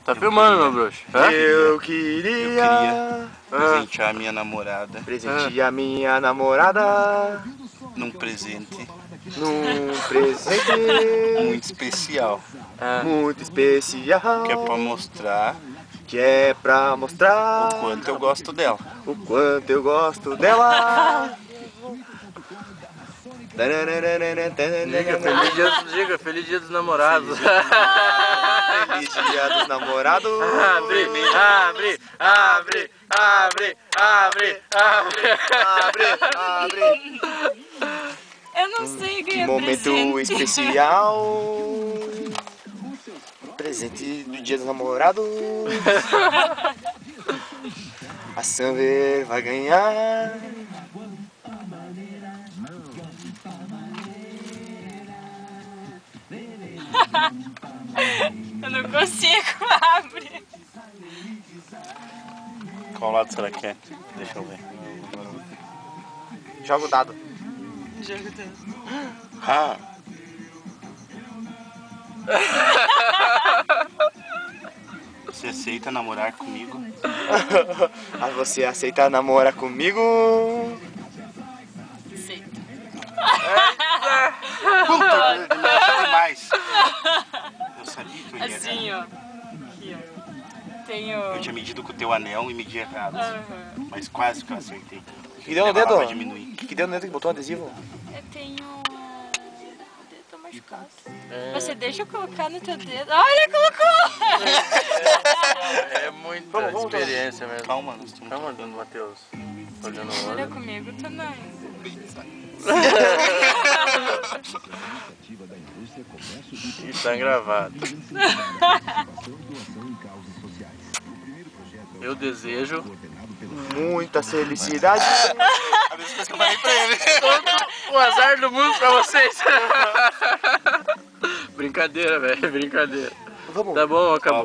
Tá filmando, meu bruxo. Eu queria presentear a minha namorada. Presentear minha namorada Num presente muito especial. muito especial. Que é pra mostrar o quanto eu gosto dela. O quanto eu gosto dela. Feliz dia dos namorados. Feliz dia dos namorados. Abre. Eu não sei Que ganhar momento presente. especial. Presente do dia dos namorados. A Samver vai ganhar. Eu não consigo abrir. Qual lado será que é? Deixa eu ver. Joga o dado. Jogo dado. Você aceita namorar comigo? Você aceita namorar comigo? Aceito. Puta, me achou demais. Eu sabia que eu ia errar. Assim, ó. Aqui, ó. Tenho... Eu tinha medido com o teu anel e medi errado. Mas quase que eu acertei. Que deu no Leva lá dedo? pra diminuir. Que deu no dedo que botou um adesivo? Eu tenho... O dedo machucado. Você deixa eu colocar no teu dedo? Olha, colocou! É muita experiência mesmo. Calma, nós estamos... Calma, dona Matheus. Olhando o Olha olho. comigo também. Isso tá gravado. Eu desejo Muita felicidade. A mesma coisa que eu falei pra ele. todo o azar do mundo pra vocês. Brincadeira, velho. Brincadeira. Vamos. Tá bom, acabou.